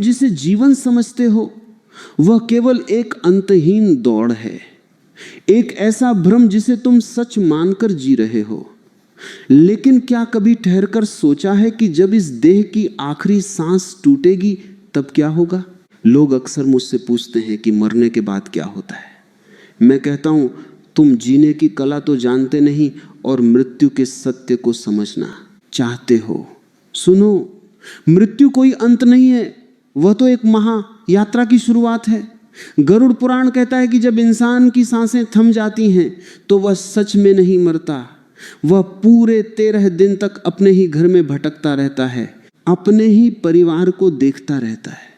तुम जिसे जीवन समझते हो वह केवल एक अंतहीन दौड़ है, एक ऐसा भ्रम जिसे तुम सच मानकर जी रहे हो। लेकिन क्या कभी ठहरकर सोचा है कि जब इस देह की आखिरी सांस टूटेगी तब क्या होगा? लोग अक्सर मुझसे पूछते हैं कि मरने के बाद क्या होता है। मैं कहता हूं, तुम जीने की कला तो जानते नहीं और मृत्यु के सत्य को समझना चाहते हो। सुनो, मृत्यु कोई अंत नहीं है, वह तो एक महा यात्रा की शुरुआत है। गरुड़ पुराण कहता है कि जब इंसान की सांसें थम जाती हैं तो वह सच में नहीं मरता, वह पूरे 13 दिन तक अपने ही घर में भटकता रहता है, अपने ही परिवार को देखता रहता है।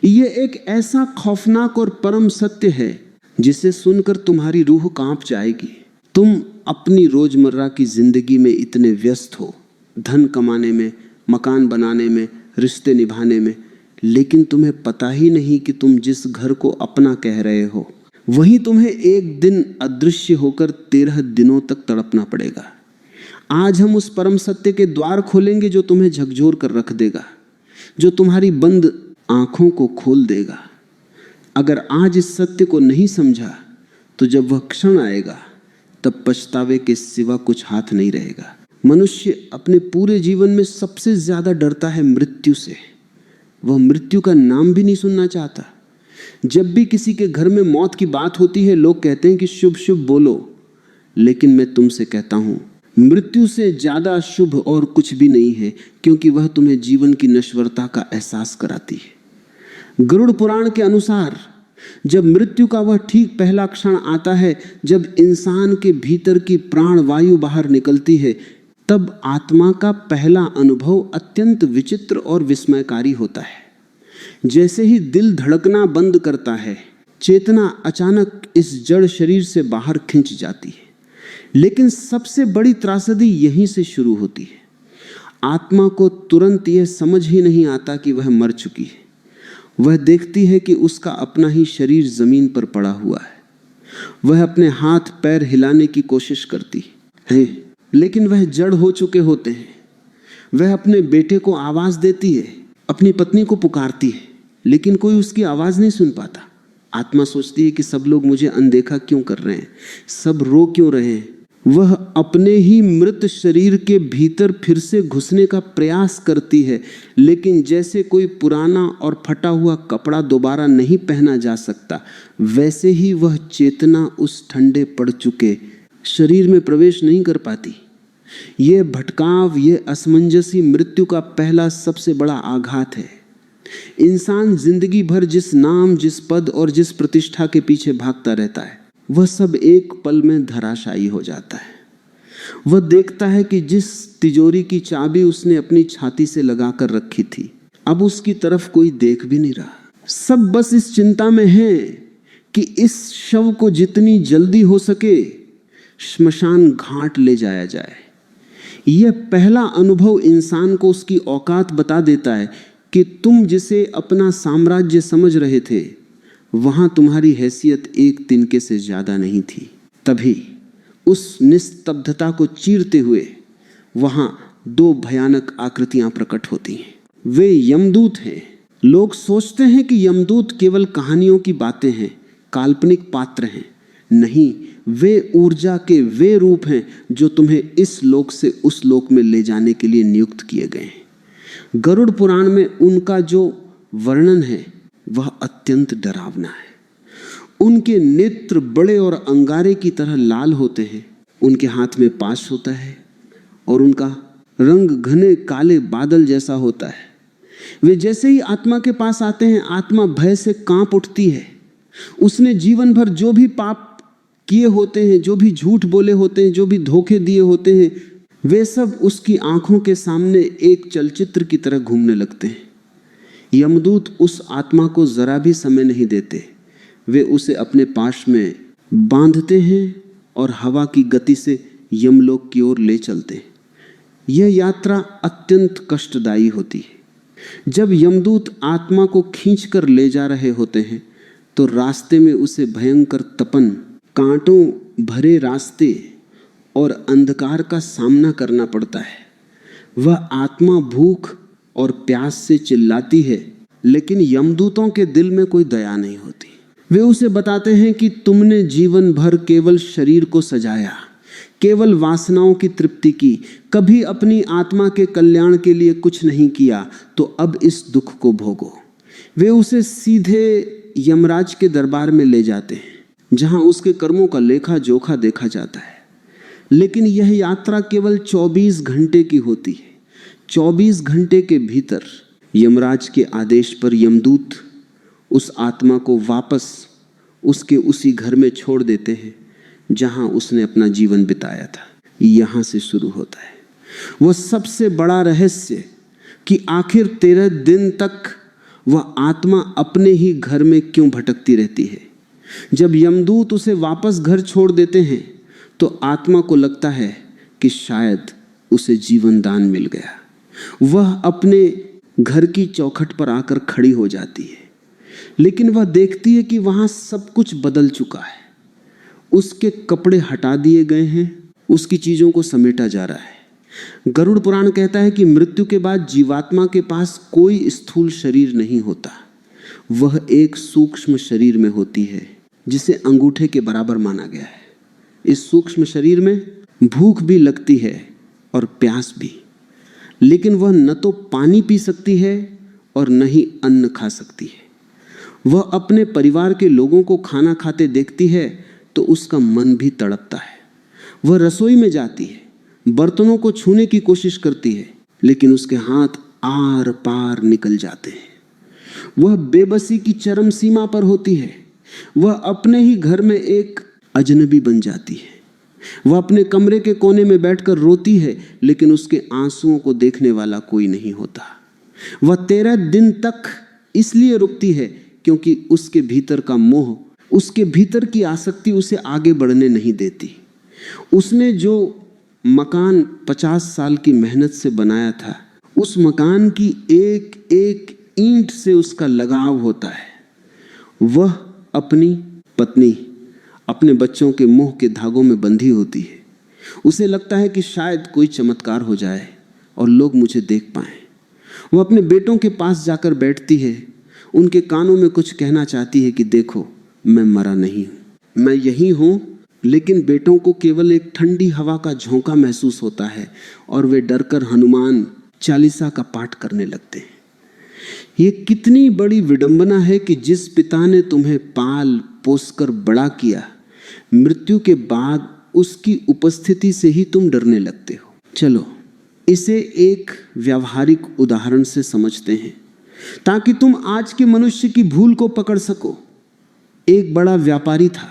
यह एक ऐसा खौफनाक और परम सत्य है जिसे सुनकर तुम्हारी रूह कांप जाएगी। तुम अपनी रोजमर्रा की जिंदगी में इतने व्यस्त हो, धन कमाने में, मकान बनाने में, रिश्ते निभाने में, लेकिन तुम्हें पता ही नहीं कि तुम जिस घर को अपना कह रहे हो वहीं तुम्हें एक दिन अदृश्य होकर 13 दिनों तक तड़पना पड़ेगा। आज हम उस परम सत्य के द्वार खोलेंगे जो तुम्हें झकझोर कर रख देगा, जो तुम्हारी बंद आंखों को खोल देगा। अगर आज इस सत्य को नहीं समझा तो जब वह क्षण आएगा तब पछतावे के सिवा कुछ हाथ नहीं रहेगा। मनुष्य अपने पूरे जीवन में सबसे ज्यादा डरता है मृत्यु से। वह मृत्यु का नाम भी नहीं सुनना चाहता। जब भी किसी के घर में मौत की बात होती है लोग कहते हैं कि शुभ शुभ बोलो, लेकिन मैं तुमसे कहता हूं, मृत्यु से ज्यादा शुभ और कुछ भी नहीं है, क्योंकि वह तुम्हें जीवन की नश्वरता का एहसास कराती है। गरुड़ पुराण के अनुसार जब मृत्यु का वह ठीक पहला क्षण आता है, जब इंसान के भीतर की प्राण वायु बाहर निकलती है, तब आत्मा का पहला अनुभव अत्यंत विचित्र और विस्मयकारी होता है। जैसे ही दिल धड़कना बंद करता है, चेतना अचानक इस जड़ शरीर से बाहर खिंच जाती है। लेकिन सबसे बड़ी त्रासदी यहीं से शुरू होती है। आत्मा को तुरंत यह समझ ही नहीं आता कि वह मर चुकी है। वह देखती है कि उसका अपना ही शरीर जमीन पर पड़ा हुआ है। वह अपने हाथ पैर हिलाने की कोशिश करती है, लेकिन वह जड़ हो चुके होते हैं। वह अपने बेटे को आवाज देती है, अपनी पत्नी को पुकारती है, लेकिन कोई उसकी आवाज नहीं सुन पाता। आत्मा सोचती है कि सब लोग मुझे अनदेखा क्यों कर रहे हैं, सब रो क्यों रहे हैं। वह अपने ही मृत शरीर के भीतर फिर से घुसने का प्रयास करती है, लेकिन जैसे कोई पुराना और फटा हुआ कपड़ा दोबारा नहीं पहना जा सकता, वैसे ही वह चेतना उस ठंडे पड़ चुके शरीर में प्रवेश नहीं कर पाती। यह भटकाव, यह असमंजसी मृत्यु का पहला सबसे बड़ा आघात है। इंसान जिंदगी भर जिस नाम, जिस पद और जिस प्रतिष्ठा के पीछे भागता रहता है, वह सब एक पल में धराशायी हो जाता है। वह देखता है कि जिस तिजोरी की चाबी उसने अपनी छाती से लगाकर रखी थी, अब उसकी तरफ कोई देख भी नहीं रहा। सब बस इस चिंता में है कि इस शव को जितनी जल्दी हो सके श्मशान घाट ले जाया जाए। यह पहला अनुभव इंसान को उसकी औकात बता देता है कि तुम जिसे अपना साम्राज्य समझ रहे थे, वहां तुम्हारी हैसियत एक तिनके से ज्यादा नहीं थी। तभी उस निस्तब्धता को चीरते हुए वहां 2 भयानक आकृतियां प्रकट होती हैं। वे यमदूत हैं। लोग सोचते हैं कि यमदूत केवल कहानियों की बातें हैं, काल्पनिक पात्र हैं। नहीं, वे ऊर्जा के वे रूप हैं जो तुम्हें इस लोक से उस लोक में ले जाने के लिए नियुक्त किए गए हैं। गरुड़ पुराण में उनका जो वर्णन है वह अत्यंत डरावना है। उनके नेत्र बड़े और अंगारे की तरह लाल होते हैं, उनके हाथ में पाश होता है और उनका रंग घने काले बादल जैसा होता है। वे जैसे ही आत्मा के पास आते हैं, आत्मा भय से कांप उठती है। उसने जीवन भर जो भी पाप किए होते हैं, जो भी झूठ बोले होते हैं, जो भी धोखे दिए होते हैं, वे सब उसकी आंखों के सामने एक चलचित्र की तरह घूमने लगते हैं। यमदूत उस आत्मा को जरा भी समय नहीं देते। वे उसे अपने पाश में बांधते हैं और हवा की गति से यमलोक की ओर ले चलते हैं। यह यात्रा अत्यंत कष्टदायी होती है। जब यमदूत आत्मा को खींचकर ले जा रहे होते हैं तो रास्ते में उसे भयंकर तपन, कांटों भरे रास्ते और अंधकार का सामना करना पड़ता है। वह आत्मा भूख और प्यास से चिल्लाती है लेकिन यमदूतों के दिल में कोई दया नहीं होती। वे उसे बताते हैं कि तुमने जीवन भर केवल शरीर को सजाया, केवल वासनाओं की तृप्ति की, कभी अपनी आत्मा के कल्याण के लिए कुछ नहीं किया, तो अब इस दुख को भोगो। वे उसे सीधे यमराज के दरबार में ले जाते हैं, जहां उसके कर्मों का लेखा जोखा देखा जाता है। लेकिन यह यात्रा केवल 24 घंटे की होती है। 24 घंटे के भीतर यमराज के आदेश पर यमदूत उस आत्मा को वापस उसके उसी घर में छोड़ देते हैं जहां उसने अपना जीवन बिताया था। यहां से शुरू होता है वह सबसे बड़ा रहस्य कि आखिर 13 दिन तक वह आत्मा अपने ही घर में क्यों भटकती रहती है। जब यमदूत उसे वापस घर छोड़ देते हैं तो आत्मा को लगता है कि शायद उसे जीवन दान मिल गया। वह अपने घर की चौखट पर आकर खड़ी हो जाती है, लेकिन वह देखती है कि वहां सब कुछ बदल चुका है। उसके कपड़े हटा दिए गए हैं, उसकी चीजों को समेटा जा रहा है। गरुड़ पुराण कहता है कि मृत्यु के बाद जीवात्मा के पास कोई स्थूल शरीर नहीं होता, वह एक सूक्ष्म शरीर में होती है जिसे अंगूठे के बराबर माना गया है। इस सूक्ष्म शरीर में भूख भी लगती है और प्यास भी, लेकिन वह न तो पानी पी सकती है और न ही अन्न खा सकती है। वह अपने परिवार के लोगों को खाना खाते देखती है तो उसका मन भी तड़पता है। वह रसोई में जाती है, बर्तनों को छूने की कोशिश करती है, लेकिन उसके हाथ आर पार निकल जाते हैं। वह बेबसी की चरम सीमा पर होती है। वह अपने ही घर में एक अजनबी बन जाती है। वह अपने कमरे के कोने में बैठकर रोती है, लेकिन उसके आंसुओं को देखने वाला कोई नहीं होता। वह 13 दिन तक इसलिए रुकती है क्योंकि उसके भीतर का मोह, उसके भीतर की आसक्ति उसे आगे बढ़ने नहीं देती। उसने जो मकान 50 साल की मेहनत से बनाया था, उस मकान की एक एक ईंट से उसका लगाव होता है। वह अपनी पत्नी, अपने बच्चों के मोह के धागों में बंधी होती है। उसे लगता है कि शायद कोई चमत्कार हो जाए और लोग मुझे देख पाएं। वह अपने बेटों के पास जाकर बैठती है, उनके कानों में कुछ कहना चाहती है कि देखो, मैं मरा नहीं हूँ, मैं यही हूँ। लेकिन बेटों को केवल एक ठंडी हवा का झोंका महसूस होता है और वे डरकर हनुमान चालीसा का पाठ करने लगते हैं। ये कितनी बड़ी विडंबना है कि जिस पिता ने तुम्हें पाल पोसकर बड़ा किया, मृत्यु के बाद उसकी उपस्थिति से ही तुम डरने लगते हो। चलो इसे एक व्यावहारिक उदाहरण से समझते हैं ताकि तुम आज के मनुष्य की भूल को पकड़ सको। एक बड़ा व्यापारी था,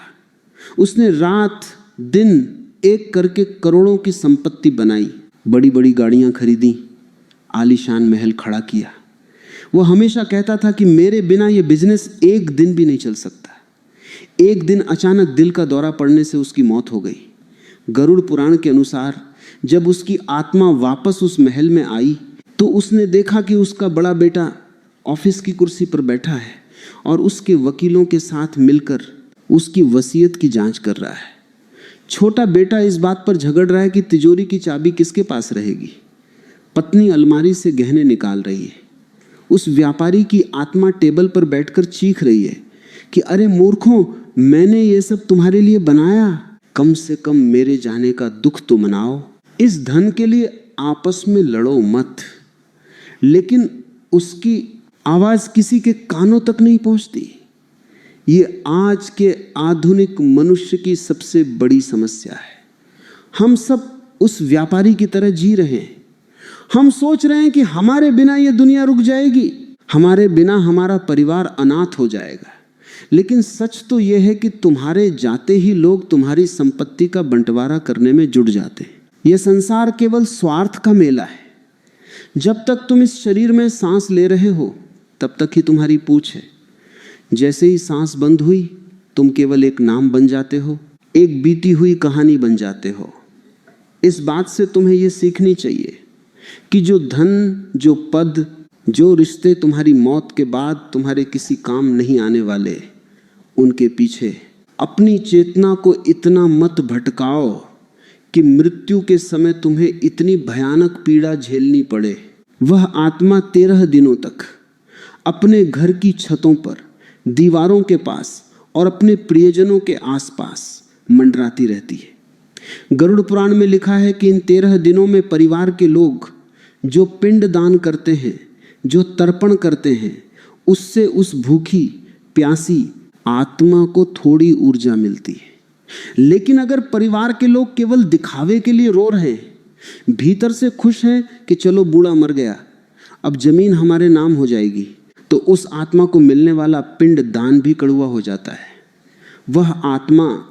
उसने रात दिन एक करके करोड़ों की संपत्ति बनाई, बड़ी बड़ी गाड़ियां खरीदी, आलीशान महल खड़ा किया। वो हमेशा कहता था कि मेरे बिना ये बिजनेस एक दिन भी नहीं चल सकता। एक दिन अचानक दिल का दौरा पड़ने से उसकी मौत हो गई। गरुड़ पुराण के अनुसार जब उसकी आत्मा वापस उस महल में आई तो उसने देखा कि उसका बड़ा बेटा ऑफिस की कुर्सी पर बैठा है और उसके वकीलों के साथ मिलकर उसकी वसीयत की जांच कर रहा है। छोटा बेटा इस बात पर झगड़ रहा है कि तिजोरी की चाबी किसके पास रहेगी। पत्नी अलमारी से गहने निकाल रही है। उस व्यापारी की आत्मा टेबल पर बैठकर चीख रही है कि अरे मूर्खों, मैंने ये सब तुम्हारे लिए बनाया, कम से कम मेरे जाने का दुख तो मनाओ। इस धन के लिए आपस में लड़ो मत। लेकिन उसकी आवाज किसी के कानों तक नहीं पहुंचती। ये आज के आधुनिक मनुष्य की सबसे बड़ी समस्या है। हम सब उस व्यापारी की तरह जी रहे हैं। हम सोच रहे हैं कि हमारे बिना ये दुनिया रुक जाएगी, हमारे बिना हमारा परिवार अनाथ हो जाएगा। लेकिन सच तो यह है कि तुम्हारे जाते ही लोग तुम्हारी संपत्ति का बंटवारा करने में जुट जाते हैं। यह संसार केवल स्वार्थ का मेला है। जब तक तुम इस शरीर में सांस ले रहे हो तब तक ही तुम्हारी पूछ है। जैसे ही सांस बंद हुई तुम केवल एक नाम बन जाते हो, एक बीती हुई कहानी बन जाते हो। इस बात से तुम्हें यह सीखनी चाहिए कि जो धन, जो पद, जो रिश्ते तुम्हारी मौत के बाद तुम्हारे किसी काम नहीं आने वाले, उनके पीछे अपनी चेतना को इतना मत भटकाओ कि मृत्यु के समय तुम्हें इतनी भयानक पीड़ा झेलनी पड़े। वह आत्मा 13 दिनों तक अपने घर की छतों पर, दीवारों के पास और अपने प्रियजनों के आसपास मंडराती रहती है। गरुड़ पुराण में लिखा है कि इन 13 दिनों में परिवार के लोग जो पिंड दान करते हैं, जो तर्पण करते हैं, उससे उस भूखी प्यासी आत्मा को थोड़ी ऊर्जा मिलती है। लेकिन अगर परिवार के लोग केवल दिखावे के लिए रो रहे हैं, भीतर से खुश हैं कि चलो बूढ़ा मर गया, अब जमीन हमारे नाम हो जाएगी, तो उस आत्मा को मिलने वाला पिंड दान भी कड़वा हो जाता है। वह आत्मा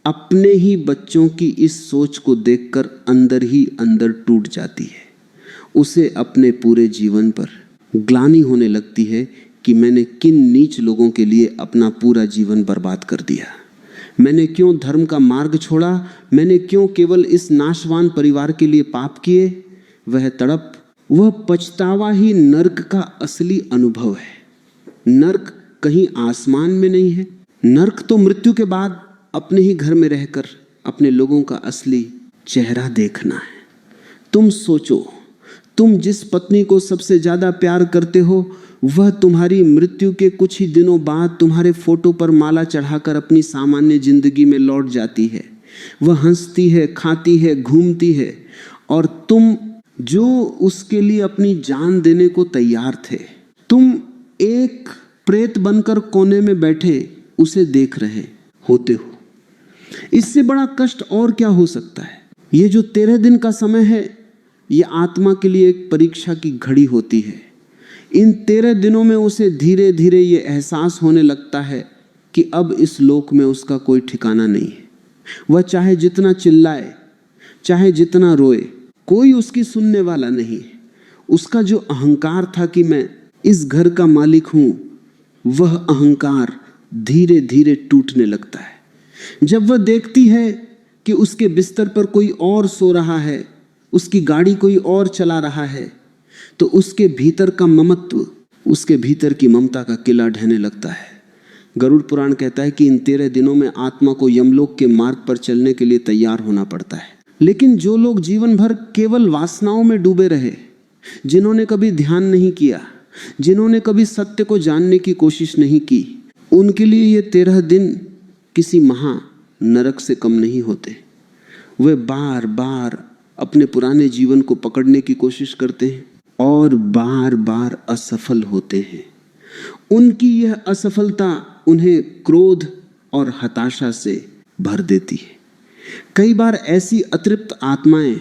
अपने ही बच्चों की इस सोच को देखकर अंदर ही अंदर टूट जाती है। उसे अपने पूरे जीवन पर ग्लानि होने लगती है कि मैंने किन नीच लोगों के लिए अपना पूरा जीवन बर्बाद कर दिया। मैंने क्यों धर्म का मार्ग छोड़ा? मैंने क्यों केवल इस नाशवान परिवार के लिए पाप किए? वह तड़प, वह पछतावा ही नर्क का असली अनुभव है। नर्क कहीं आसमान में नहीं है। नर्क तो मृत्यु के बाद अपने ही घर में रहकर अपने लोगों का असली चेहरा देखना है। तुम सोचो, तुम जिस पत्नी को सबसे ज्यादा प्यार करते हो, वह तुम्हारी मृत्यु के कुछ ही दिनों बाद तुम्हारे फोटो पर माला चढ़ाकर अपनी सामान्य जिंदगी में लौट जाती है। वह हंसती है, खाती है, घूमती है, और तुम जो उसके लिए अपनी जान देने को तैयार थे, तुम एक प्रेत बनकर कोने में बैठे उसे देख रहे होते हो। इससे बड़ा कष्ट और क्या हो सकता है? ये जो 13 दिन का समय है, ये आत्मा के लिए एक परीक्षा की घड़ी होती है। इन 13 दिनों में उसे धीरे धीरे ये एहसास होने लगता है कि अब इस लोक में उसका कोई ठिकाना नहीं है। वह चाहे जितना चिल्लाए, चाहे जितना रोए, कोई उसकी सुनने वाला नहीं है। उसका जो अहंकार था कि मैं इस घर का मालिक हूं, वह अहंकार धीरे धीरे टूटने लगता है। जब वह देखती है कि उसके बिस्तर पर कोई और सो रहा है, उसकी गाड़ी कोई और चला रहा है, तो उसके भीतर का ममत्व, उसके भीतर की ममता का किला ढहने लगता है। गरुड़ पुराण कहता है कि इन 13 दिनों में आत्मा को यमलोक के मार्ग पर चलने के लिए तैयार होना पड़ता है। लेकिन जो लोग जीवन भर केवल वासनाओं में डूबे रहे, जिन्होंने कभी ध्यान नहीं किया, जिन्होंने कभी सत्य को जानने की कोशिश नहीं की, उनके लिए ये 13 दिन किसी महा नरक से कम नहीं होते। वे बार बार अपने पुराने जीवन को पकड़ने की कोशिश करते हैं और बार बार असफल होते हैं। उनकी यह असफलता उन्हें क्रोध और हताशा से भर देती है। कई बार ऐसी अतृप्त आत्माएं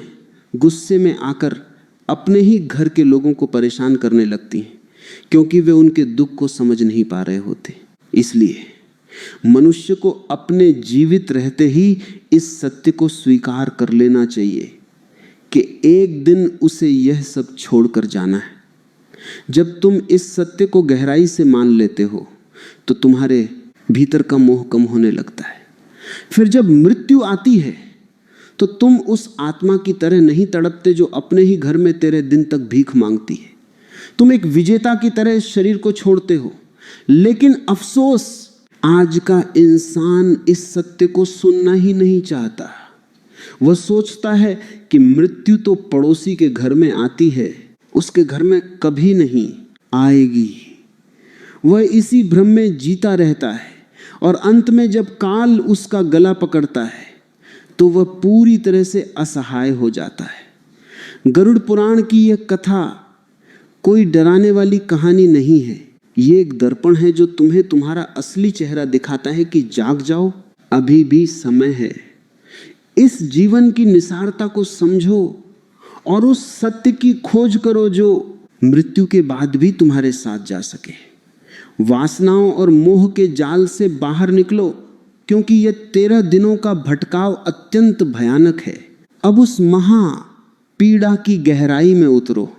गुस्से में आकर अपने ही घर के लोगों को परेशान करने लगती हैं, क्योंकि वे उनके दुख को समझ नहीं पा रहे होते। इसलिए मनुष्य को अपने जीवित रहते ही इस सत्य को स्वीकार कर लेना चाहिए कि एक दिन उसे यह सब छोड़कर जाना है। जब तुम इस सत्य को गहराई से मान लेते हो, तो तुम्हारे भीतर का मोह कम होने लगता है। फिर जब मृत्यु आती है, तो तुम उस आत्मा की तरह नहीं तड़पते जो अपने ही घर में तेरे दिन तक भीख मांगती है। तुम एक विजेता की तरह इस शरीर को छोड़ते हो। लेकिन अफसोस, आज का इंसान इस सत्य को सुनना ही नहीं चाहता। वह सोचता है कि मृत्यु तो पड़ोसी के घर में आती है, उसके घर में कभी नहीं आएगी। वह इसी भ्रम में जीता रहता है, और अंत में जब काल उसका गला पकड़ता है, तो वह पूरी तरह से असहाय हो जाता है। गरुड़ पुराण की यह कथा कोई डराने वाली कहानी नहीं है। ये एक दर्पण है जो तुम्हें तुम्हारा असली चेहरा दिखाता है कि जाग जाओ, अभी भी समय है। इस जीवन की निसारता को समझो और उस सत्य की खोज करो जो मृत्यु के बाद भी तुम्हारे साथ जा सके। वासनाओं और मोह के जाल से बाहर निकलो, क्योंकि यह 13 दिनों का भटकाव अत्यंत भयानक है। अब उस महा पीड़ा की गहराई में उतरो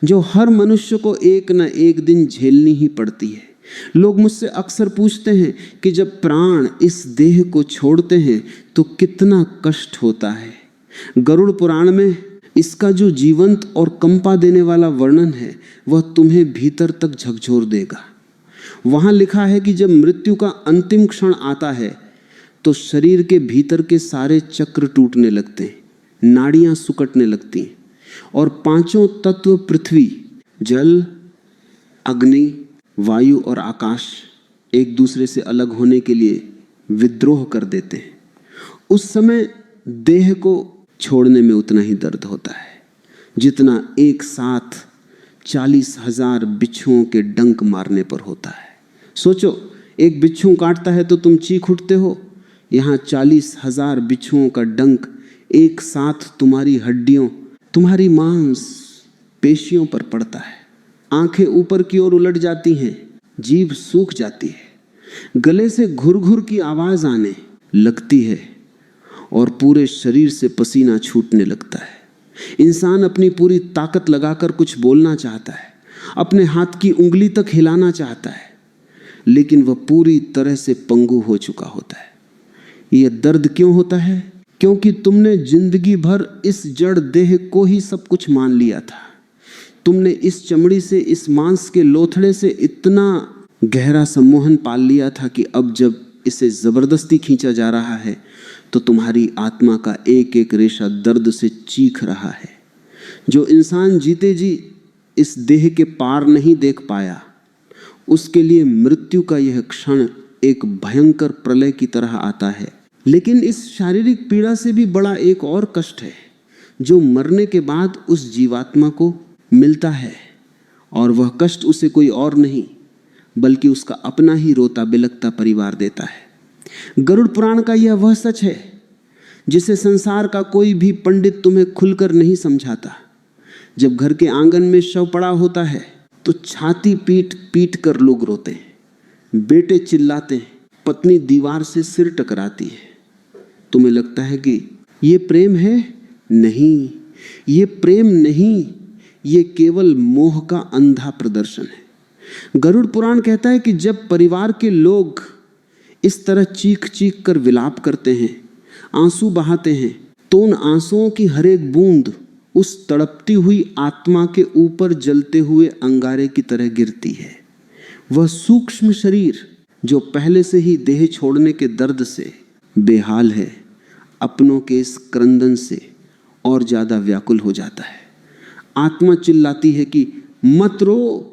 जो हर मनुष्य को एक न एक दिन झेलनी ही पड़ती है। लोग मुझसे अक्सर पूछते हैं कि जब प्राण इस देह को छोड़ते हैं तो कितना कष्ट होता है। गरुड़ पुराण में इसका जो जीवंत और कंपा देने वाला वर्णन है, वह तुम्हें भीतर तक झकझोर देगा। वहां लिखा है कि जब मृत्यु का अंतिम क्षण आता है, तो शरीर के भीतर के सारे चक्र टूटने लगते हैं, नाड़ियां सुकड़ने लगती हैं, और 5 तत्व पृथ्वी, जल, अग्नि, वायु और आकाश एक दूसरे से अलग होने के लिए विद्रोह कर देते हैं, उस समय देह को छोड़ने में उतना ही दर्द होता है जितना एक साथ 40,000 बिच्छुओं के डंक मारने पर होता है। सोचो, एक बिच्छू काटता है तो तुम चीख उठते हो, यहाँ 40,000 बिच्छुओं का डंक एक साथ तुम्हारी हड्डियों, तुम्हारी मांस पेशियों पर पड़ता है। आंखें ऊपर की ओर उलट जाती हैं, जीभ सूख जाती है, गले से घुर-घुर की आवाज आने लगती है और पूरे शरीर से पसीना छूटने लगता है। इंसान अपनी पूरी ताकत लगाकर कुछ बोलना चाहता है, अपने हाथ की उंगली तक हिलाना चाहता है, लेकिन वह पूरी तरह से पंगु हो चुका होता है। यह दर्द क्यों होता है? क्योंकि तुमने जिंदगी भर इस जड़ देह को ही सब कुछ मान लिया था। तुमने इस चमड़ी से, इस मांस के लोथड़े से इतना गहरा सम्मोहन पाल लिया था कि अब जब इसे जबरदस्ती खींचा जा रहा है तो तुम्हारी आत्मा का एक एक रेशा दर्द से चीख रहा है। जो इंसान जीते जी इस देह के पार नहीं देख पाया, उसके लिए मृत्यु का यह क्षण एक भयंकर प्रलय की तरह आता है। लेकिन इस शारीरिक पीड़ा से भी बड़ा एक और कष्ट है जो मरने के बाद उस जीवात्मा को मिलता है, और वह कष्ट उसे कोई और नहीं बल्कि उसका अपना ही रोता बिलखता परिवार देता है। गरुड़ पुराण का यह वह सच है जिसे संसार का कोई भी पंडित तुम्हें खुलकर नहीं समझाता। जब घर के आंगन में शव पड़ा होता है तो छाती पीट पीट कर लोग रोते हैं, बेटे चिल्लाते हैं, पत्नी दीवार से सिर टकराती है। तुम्हें लगता है कि ये प्रेम है? नहीं, ये प्रेम नहीं, ये केवल मोह का अंधा प्रदर्शन है। गरुड़ पुराण कहता है कि जब परिवार के लोग इस तरह चीख चीख कर विलाप करते हैं, आंसू बहाते हैं, तो उन आंसुओं की हर एक बूंद उस तड़पती हुई आत्मा के ऊपर जलते हुए अंगारे की तरह गिरती है। वह सूक्ष्म शरीर जो पहले से ही देह छोड़ने के दर्द से बेहाल है, अपनों के इस क्रंदन से और ज्यादा व्याकुल हो जाता है। आत्मा चिल्लाती है कि मत रो,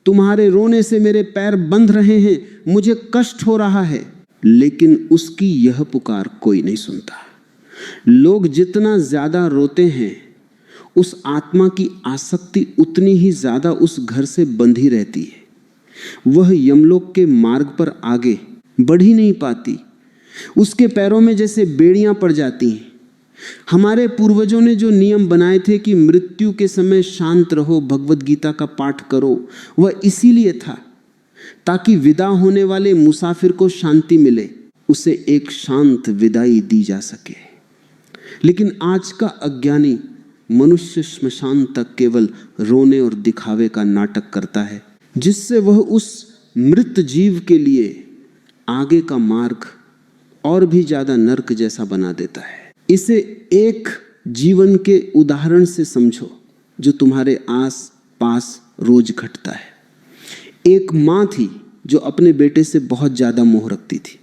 तुम्हारे रोने से मेरे पैर बंध रहे हैं, मुझे कष्ट हो रहा है। लेकिन उसकी यह पुकार कोई नहीं सुनता। लोग जितना ज्यादा रोते हैं, उस आत्मा की आसक्ति उतनी ही ज्यादा उस घर से बंधी रहती है। वह यमलोक के मार्ग पर आगे बढ़ ही नहीं पाती। उसके पैरों में जैसे बेड़ियां पड़ जाती हैं। हमारे पूर्वजों ने जो नियम बनाए थे कि मृत्यु के समय शांत रहो, भगवत गीता का पाठ करो, वह इसीलिए था ताकि विदा होने वाले मुसाफिर को शांति मिले, उसे एक शांत विदाई दी जा सके। लेकिन आज का अज्ञानी मनुष्य श्मशान तक केवल रोने और दिखावे का नाटक करता है, जिससे वह उस मृत जीव के लिए आगे का मार्ग और भी ज्यादा नरक जैसा बना देता है। इसे एक जीवन के उदाहरण से समझो जो तुम्हारे आस पास रोज घटता है। एक माँ थी जो अपने बेटे से बहुत ज्यादा मोह रखती थी।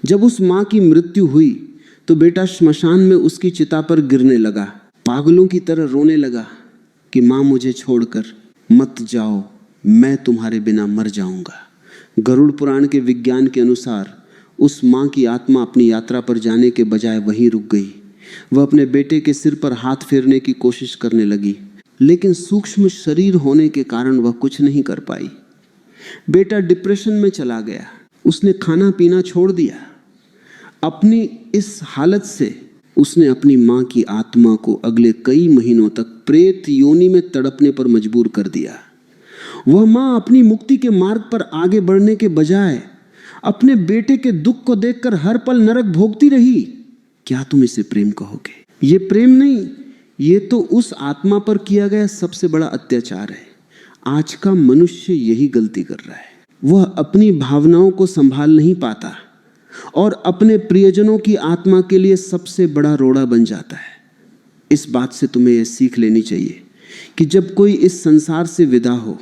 जब उस माँ की मृत्यु हुई तो बेटा श्मशान में उसकी चिता पर गिरने लगा, पागलों की तरह रोने लगा कि माँ मुझे छोड़कर मत जाओ, मैं तुम्हारे बिना मर जाऊंगा। गरुड़ पुराण के विज्ञान के अनुसार उस माँ की आत्मा अपनी यात्रा पर जाने के बजाय वहीं रुक गई। वह अपने बेटे के सिर पर हाथ फेरने की कोशिश करने लगी, लेकिन सूक्ष्म शरीर होने के कारण वह कुछ नहीं कर पाई। बेटा डिप्रेशन में चला गया, उसने खाना पीना छोड़ दिया। अपनी इस हालत से उसने अपनी माँ की आत्मा को अगले कई महीनों तक प्रेत योनि में तड़पने पर मजबूर कर दिया। वह माँ अपनी मुक्ति के मार्ग पर आगे बढ़ने के बजाय अपने बेटे के दुख को देखकर हर पल नरक भोगती रही। क्या तुम इसे प्रेम कहोगे? ये प्रेम नहीं, ये तो उस आत्मा पर किया गया सबसे बड़ा अत्याचार है। आज का मनुष्य यही गलती कर रहा है। वह अपनी भावनाओं को संभाल नहीं पाता और अपने प्रियजनों की आत्मा के लिए सबसे बड़ा रोड़ा बन जाता है। इस बात से तुम्हें यह सीख लेनी चाहिए कि जब कोई इस संसार से विदा हो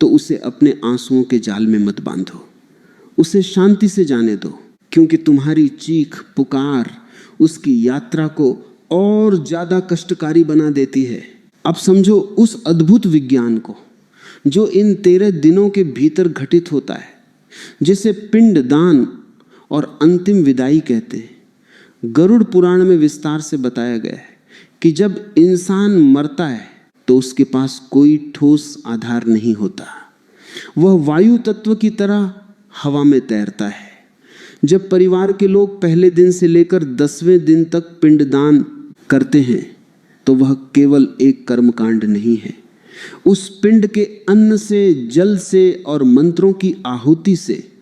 तो उसे अपने आंसुओं के जाल में मत बांधो, उसे शांति से जाने दो, क्योंकि तुम्हारी चीख पुकार उसकी यात्रा को और ज्यादा कष्टकारी बना देती है। अब समझो उस अद्भुत विज्ञान को जो इन 13 दिनों के भीतर घटित होता है, जिसे पिंड दान और अंतिम विदाई कहते हैं। गरुड़ पुराण में विस्तार से बताया गया है कि जब इंसान मरता है तो उसके पास कोई ठोस आधार नहीं होता, वह वायु तत्व की तरह हवा में तैरता है। जब परिवार के लोग पहले दिन से लेकर 10वें दिन तक पिंडदान करते हैं तो वह केवल एक कर्मकांड नहीं है। उस पिंड के अन्न से, जल से और मंत्रों की आहुति से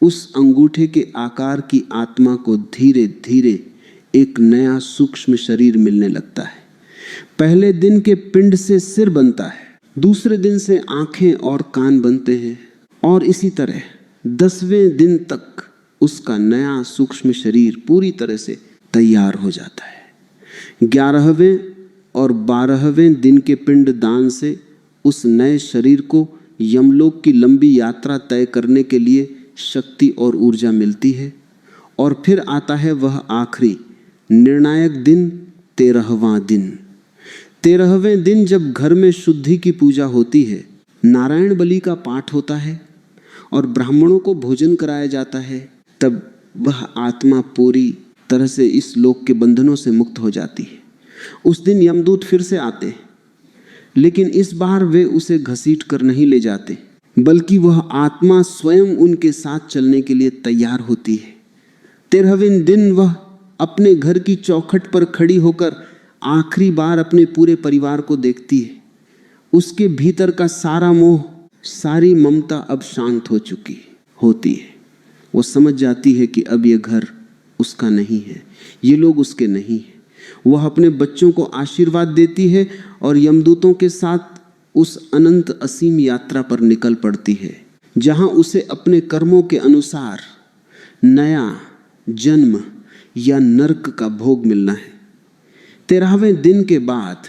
उस अंगूठे के आकार की आत्मा को धीरे धीरे एक नया सूक्ष्म शरीर मिलने लगता है। पहले दिन के पिंड से सिर बनता है, दूसरे दिन से आंखें और कान बनते हैं, और इसी तरह 10वें दिन तक उसका नया सूक्ष्म शरीर पूरी तरह से तैयार हो जाता है। 11वें और 12वें दिन के पिंड दान से उस नए शरीर को यमलोक की लंबी यात्रा तय करने के लिए शक्ति और ऊर्जा मिलती है। और फिर आता है वह आखिरी निर्णायक दिन, 13वां दिन। 13वें दिन जब घर में शुद्धि की पूजा होती है, नारायण बलि का पाठ होता है और ब्राह्मणों को भोजन कराया जाता है, तब वह आत्मा पूरी तरह से इस लोक के बंधनों से मुक्त हो जाती है। उस दिन यमदूत फिर से आते हैं, लेकिन इस बार वे उसे घसीट कर नहीं ले जाते, बल्कि वह आत्मा स्वयं उनके साथ चलने के लिए तैयार होती है। 13वें दिन वह अपने घर की चौखट पर खड़ी होकर आखिरी बार अपने पूरे परिवार को देखती है। उसके भीतर का सारा मोह, सारी ममता अब शांत हो चुकी होती है। वो समझ जाती है कि अब ये घर उसका नहीं है, ये लोग उसके नहीं हैं। वह अपने बच्चों को आशीर्वाद देती है और यमदूतों के साथ उस अनंत असीम यात्रा पर निकल पड़ती है, जहां उसे अपने कर्मों के अनुसार नया जन्म या नरक का भोग मिलना है। 13वें दिन के बाद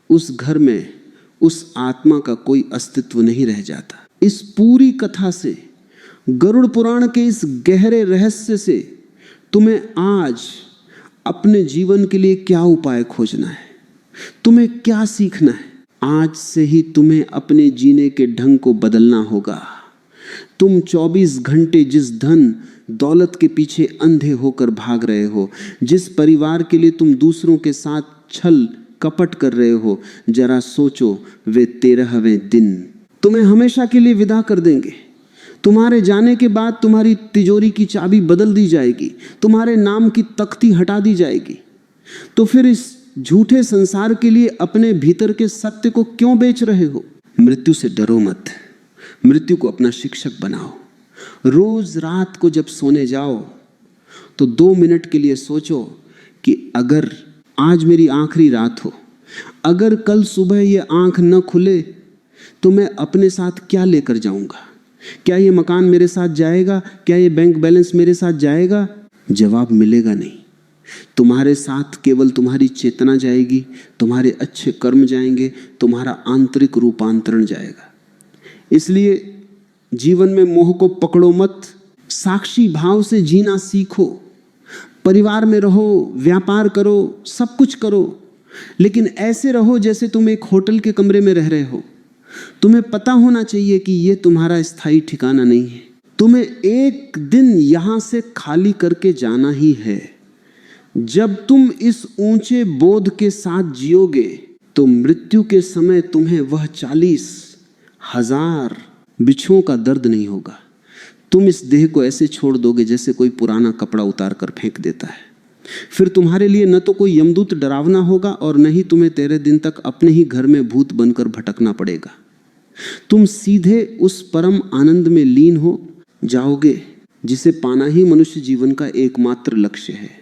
उस घर में उस आत्मा का कोई अस्तित्व नहीं रह जाता। इस पूरी कथा से, गरुड़ पुराण के इस गहरे रहस्य से तुम्हें आज अपने जीवन के लिए क्या उपाय खोजना है, तुम्हें क्या सीखना है। आज से ही तुम्हें अपने जीने के ढंग को बदलना होगा। तुम 24 घंटे जिस धन दौलत के पीछे अंधे होकर भाग रहे हो, जिस परिवार के लिए तुम दूसरों के साथ छल कपट कर रहे हो, जरा सोचो, वे 13वें दिन तुम्हें हमेशा के लिए विदा कर देंगे। तुम्हारे जाने के बाद तुम्हारी तिजोरी की चाबी बदल दी जाएगी, तुम्हारे नाम की तख्ती हटा दी जाएगी। तो फिर इस झूठे संसार के लिए अपने भीतर के सत्य को क्यों बेच रहे हो? मृत्यु से डरो मत, मृत्यु को अपना शिक्षक बनाओ। रोज रात को जब सोने जाओ तो 2 मिनट के लिए सोचो कि अगर आज मेरी आखिरी रात हो, अगर कल सुबह ये आंख न खुले तो मैं अपने साथ क्या लेकर जाऊंगा? क्या ये मकान मेरे साथ जाएगा? क्या ये बैंक बैलेंस मेरे साथ जाएगा? जवाब मिलेगा नहीं। तुम्हारे साथ केवल तुम्हारी चेतना जाएगी, तुम्हारे अच्छे कर्म जाएंगे, तुम्हारा आंतरिक रूपांतरण जाएगा। इसलिए जीवन में मोह को पकड़ो मत, साक्षी भाव से जीना सीखो। परिवार में रहो, व्यापार करो, सब कुछ करो, लेकिन ऐसे रहो जैसे तुम एक होटल के कमरे में रह रहे हो। तुम्हें पता होना चाहिए कि यह तुम्हारा स्थायी ठिकाना नहीं है। तुम्हें एक दिन यहां से खाली करके जाना ही है। जब तुम इस ऊंचे बोध के साथ जियोगे तो मृत्यु के समय तुम्हें वह 40,000 बिच्छुओं का दर्द नहीं होगा। तुम इस देह को ऐसे छोड़ दोगे जैसे कोई पुराना कपड़ा उतार कर फेंक देता है। फिर तुम्हारे लिए न तो कोई यमदूत डरावना होगा और न ही तुम्हें 13 दिन तक अपने ही घर में भूत बनकर भटकना पड़ेगा। तुम सीधे उस परम आनंद में लीन हो जाओगे जिसे पाना ही मनुष्य जीवन का एकमात्र लक्ष्य है।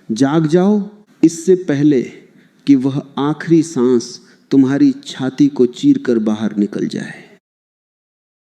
जाग जाओ इससे पहले कि वह आखिरी सांस तुम्हारी छाती को चीर कर बाहर निकल जाए।